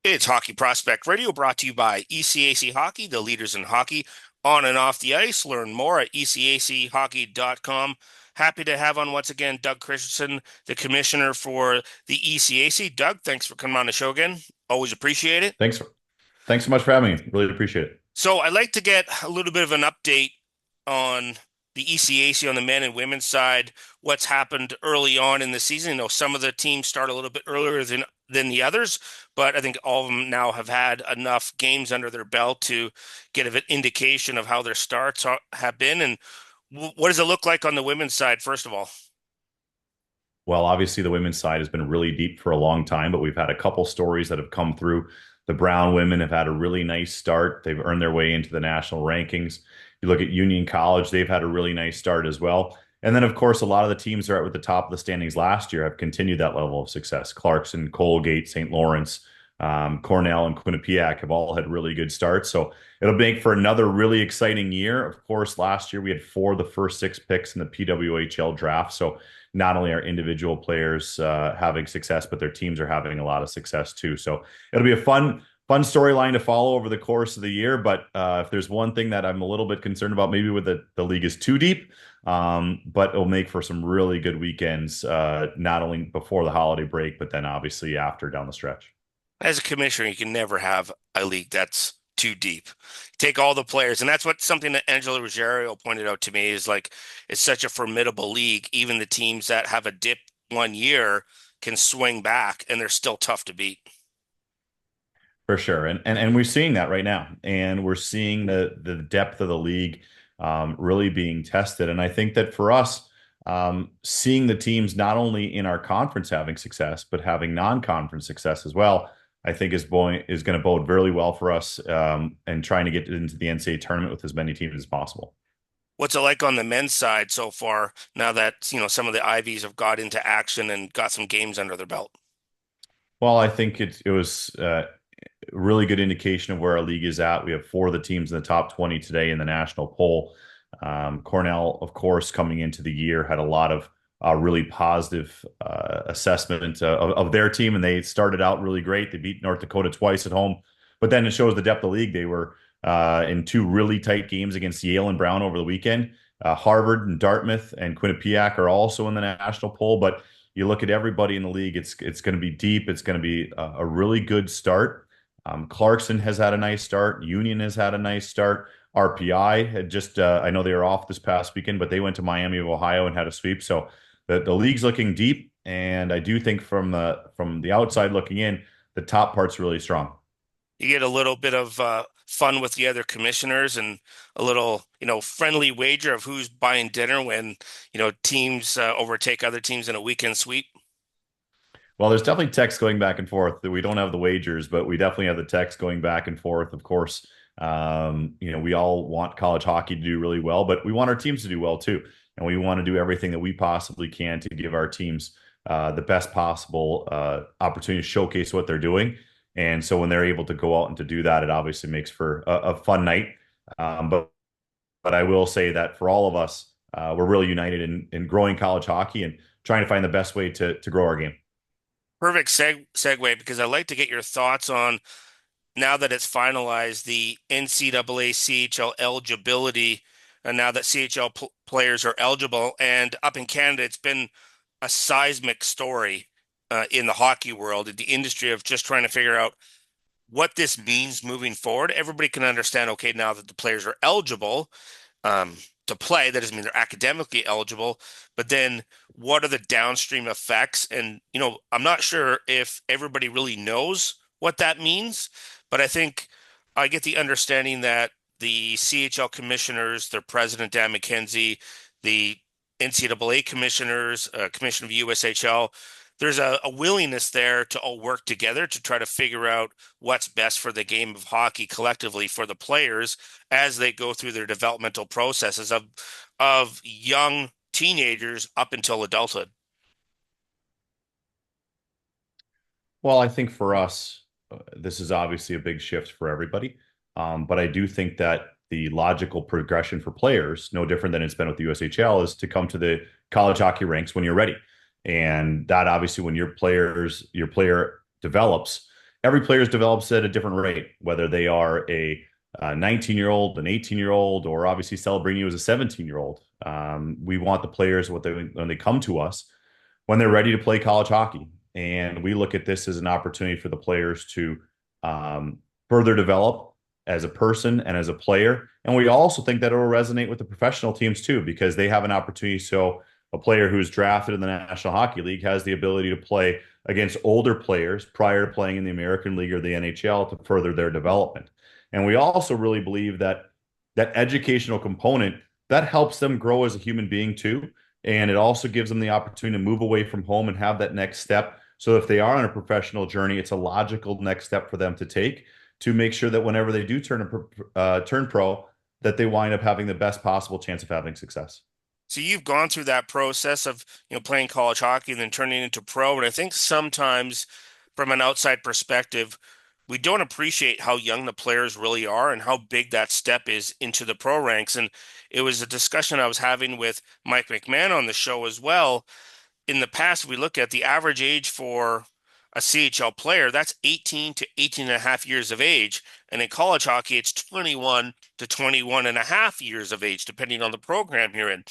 It's Hockey Prospect Radio brought to you by ECAC Hockey, the leaders in hockey on and off the ice. Learn more at ecachockey.com. Happy to have on once again Doug Christiansen, the commissioner for the ECAC. Doug, thanks for coming on the show again. Always appreciate it. Thanks so much for having me. Really appreciate it. So I'd like to get a little bit of an update on the ECAC on the men and women's side, what's happened early on in the season. Some of the teams start a little bit earlier than the others, but I think all of them now have had enough games under their belt to get an indication of how their starts have been. And what does it look like on the women's side, first of all? Well, obviously the women's side has been really deep for a long time, but we've had a couple stories that have come through. The Brown women have had a really nice start. They've earned their way into the national rankings. You look at Union College, they've had a really nice start as well. And then, of course, a lot of the teams that are at the top of the standings last year have continued that level of success. Clarkson, Colgate, St. Lawrence, Cornell, and Quinnipiac have all had really good starts. So it'll make for another really exciting year. Of course, last year we had four of the first six picks in the PWHL draft. So not only are individual players having success, but their teams are having a lot of success too. So it'll be a fun storyline to follow over the course of the year. But if there's one thing that I'm a little bit concerned about, maybe with the league is too deep, but it'll make for some really good weekends, not only before the holiday break, but then obviously after down the stretch. As a commissioner, you can never have a league that's too deep. Take all the players, and that's what something that Angela Ruggiero pointed out to me is like it's such a formidable league. Even the teams that have a dip one year can swing back, and they're still tough to beat. For sure. And we're seeing that right now. And we're seeing the depth of the league really being tested. And I think that for us, seeing the teams not only in our conference having success, but having non-conference success as well, I think is going to bode really well for us and trying to get into the NCAA tournament with as many teams as possible. What's it like on the men's side so far now that, some of the Ivies have got into action and got some games under their belt? Well, I think it was really good indication of where our league is at. We have four of the teams in the top 20 today in the national poll. Cornell, of course, coming into the year had a lot of really positive assessment of their team, and they started out really great. They beat North Dakota twice at home, but then it shows the depth of the league. They were in two really tight games against Yale and Brown over the weekend. Harvard and Dartmouth and Quinnipiac are also in the national poll, but you look at everybody in the league, it's going to be deep. It's going to be a really good start. Clarkson has had a nice start. Union has had a nice start. RPI had just, I know they were off this past weekend, but they went to Miami of Ohio and had a sweep. So the league's looking deep. And I do think from the outside looking in, the top part's really strong. You get a little bit of fun with the other commissioners and a little, friendly wager of who's buying dinner when, teams overtake other teams in a weekend sweep. Well, there's definitely text going back and forth. We don't have the wagers, but we definitely have the text going back and forth. Of course, we all want college hockey to do really well, but we want our teams to do well too. And we want to do everything that we possibly can to give our teams the best possible opportunity to showcase what they're doing. And so when they're able to go out and to do that, it obviously makes for a fun night. But I will say that for all of us, we're really united in growing college hockey and trying to find the best way to grow our game. Perfect segue because I'd like to get your thoughts on now that it's finalized the NCAA CHL eligibility, and now that CHL players are eligible. And up in Canada, it's been a seismic story in the hockey world, in the industry of just trying to figure out what this means moving forward. Everybody can understand, okay, now that the players are eligible to play, that doesn't mean they're academically eligible, but then what are the downstream effects? And, I'm not sure if everybody really knows what that means, but I think I get the understanding that the CHL commissioners, their president, Dan McKenzie, the NCAA commissioners, Commission of USHL, there's a willingness there to all work together to try to figure out what's best for the game of hockey collectively for the players as they go through their developmental processes of young teenagers up until adulthood. Well, I think for us, this is obviously a big shift for everybody. But I do think that the logical progression for players, no different than it's been with the USHL, is to come to the college hockey ranks when you're ready. And that obviously, when your player develops, every player develops at a different rate, whether they are a 19-year-old, an 18-year-old, or obviously celebrating you as a 17-year-old. We want the players when they come to us when they're ready to play college hockey, and we look at this as an opportunity for the players to further develop as a person and as a player. And we also think that it will resonate with the professional teams too, because they have an opportunity. So a player who's drafted in the National Hockey League has the ability to play against older players prior to playing in the American League or the NHL to further their development. And we also really believe that that educational component that helps them grow as a human being too. And it also gives them the opportunity to move away from home and have that next step. So if they are on a professional journey, it's a logical next step for them to take to make sure that whenever they do turn pro, that they wind up having the best possible chance of having success. So you've gone through that process of, playing college hockey and then turning into pro. And I think sometimes from an outside perspective, we don't appreciate how young the players really are and how big that step is into the pro ranks. And it was a discussion I was having with Mike McMahon on the show as well. In the past, we look at the average age for a CHL player, that's 18 to 18 and a half years of age. And in college hockey, it's 21 to 21 and a half years of age, depending on the program you're in.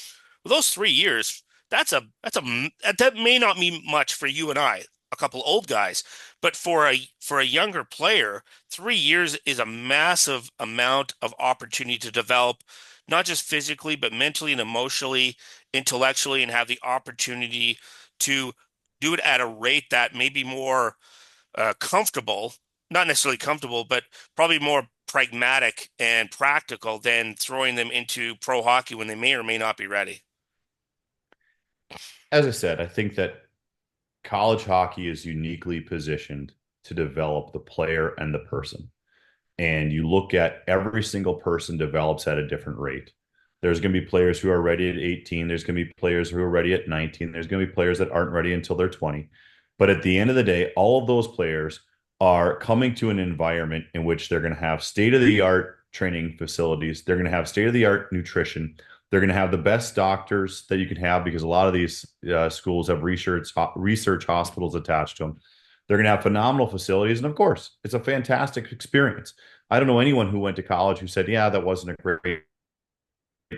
Well, those 3 years, that may not mean much for you and I, a couple old guys, but for a younger player, 3 years is a massive amount of opportunity to develop, not just physically, but mentally and emotionally, intellectually, and have the opportunity to do it at a rate that may be more comfortable, not necessarily comfortable, but probably more pragmatic and practical than throwing them into pro hockey when they may or may not be ready. As I said, I think that college hockey is uniquely positioned to develop the player and the person. And you look at every single person develops at a different rate. There's going to be players who are ready at 18. There's going to be players who are ready at 19. There's going to be players that aren't ready until they're 20. But at the end of the day, all of those players are coming to an environment in which they're going to have state of the art training facilities. They're going to have state of the art nutrition. They're going to have the best doctors that you can have because a lot of these schools have research hospitals attached to them. They're going to have phenomenal facilities. And of course, it's a fantastic experience. I don't know anyone who went to college who said, yeah, that wasn't a great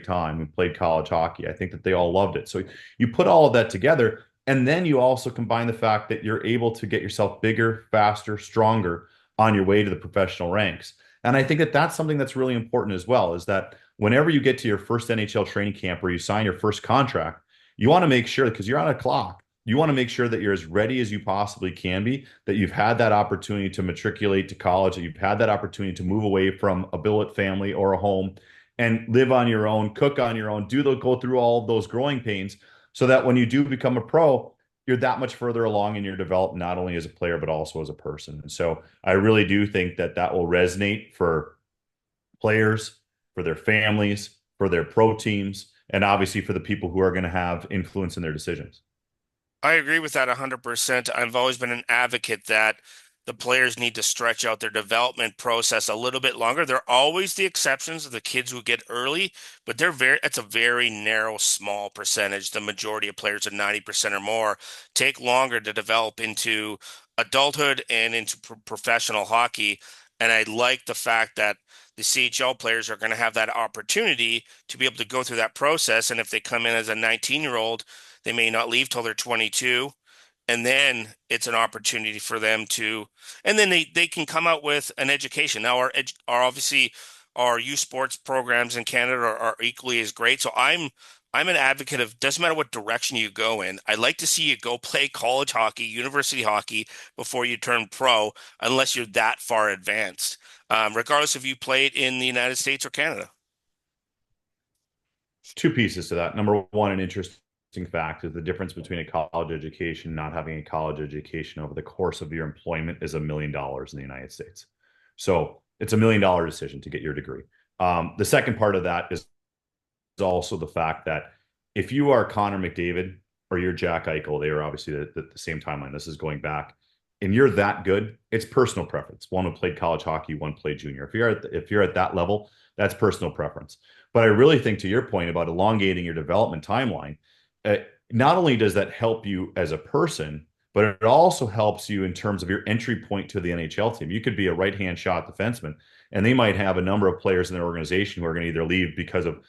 time and played college hockey. I think that they all loved it. So you put all of that together, and then you also combine the fact that you're able to get yourself bigger, faster, stronger on your way to the professional ranks. And I think that that's something that's really important as well, is that whenever you get to your first NHL training camp or you sign your first contract, you want to make sure, because you're on a clock, you want to make sure that you're as ready as you possibly can be, that you've had that opportunity to matriculate to college, that you've had that opportunity to move away from a billet family or a home and live on your own, cook on your own, go through all of those growing pains so that when you do become a pro, you're that much further along in your development, not only as a player, but also as a person. And so I really do think that that will resonate for players, for their families, for their pro teams, and obviously for the people who are going to have influence in their decisions. I agree with that 100%. I've always been an advocate that the players need to stretch out their development process a little bit longer. There are always the exceptions of the kids who get early, but it's a very narrow, small percentage. The majority of players at 90% or more take longer to develop into adulthood and into professional hockey. And I like the fact that the CHL players are going to have that opportunity to be able to go through that process. And if they come in as a 19-year-old, they may not leave till they're 22, and then it's an opportunity for them to, and then they can come out with an education. Now, our obviously our youth sports programs in Canada are equally as great. So I'm an advocate of doesn't matter what direction you go in. I'd like to see you go play college hockey, university hockey before you turn pro, unless you're that far advanced, regardless if you played in the United States or Canada. Two pieces to that. Number one, an interesting fact is the difference between a college education, not having a college education over the course of your employment is $1 million in the United States. So it's $1 million decision to get your degree. The second part of that is also the fact that if you are Connor McDavid or you're Jack Eichel, they are obviously the same timeline. This is going back, and you're that good. It's personal preference. One who played college hockey, one played junior. If you're at that level, that's personal preference. But I really think to your point about elongating your development timeline, not only does that help you as a person, but it also helps you in terms of your entry point to the NHL team. You could be a right-hand shot defenseman, and they might have a number of players in their organization who are going to either leave because of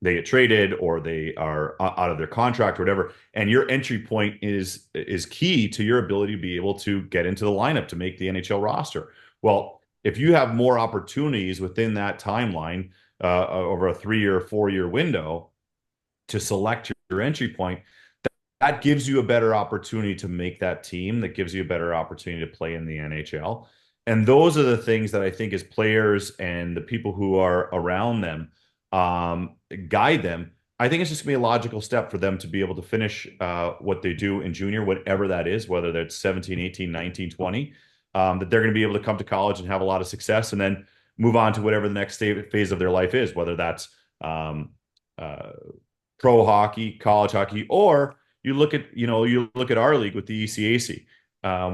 they get traded or they are out of their contract or whatever. And your entry point is key to your ability to be able to get into the lineup to make the NHL roster. Well, if you have more opportunities within that timeline over a 3 year or 4 year window to select your entry point, that gives you a better opportunity to make that team. That gives you a better opportunity to play in the NHL. And those are the things that I think as players and the people who are around them guide them. I think it's just gonna be a logical step for them to be able to finish what they do in junior, whatever that is, whether that's 17, 18, 19, 20, that they're going to be able to come to college and have a lot of success and then move on to whatever the next phase of their life is, whether that's um, uh, pro hockey, college hockey, or you look at our league with the ECAC.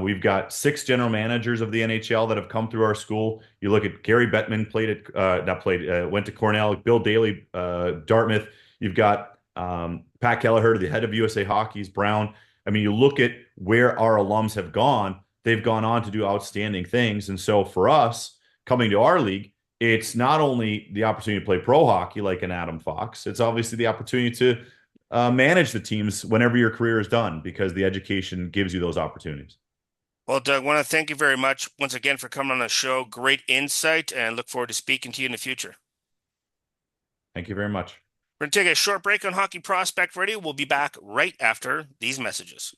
We've got 6 general managers of the NHL that have come through our school. You look at Gary Bettman played at not played went to Cornell. Bill Daly, Dartmouth. You've got Pat Kelleher, the head of USA Hockey's Brown. I mean, you look at where our alums have gone. They've gone on to do outstanding things. And so for us coming to our league, it's not only the opportunity to play pro hockey like an Adam Fox, it's obviously the opportunity to manage the teams whenever your career is done because the education gives you those opportunities. Well, Doug, I want to thank you very much once again for coming on the show. Great insight, and look forward to speaking to you in the future. Thank you very much. We're going to take a short break on Hockey Prospect Radio. We'll be back right after these messages.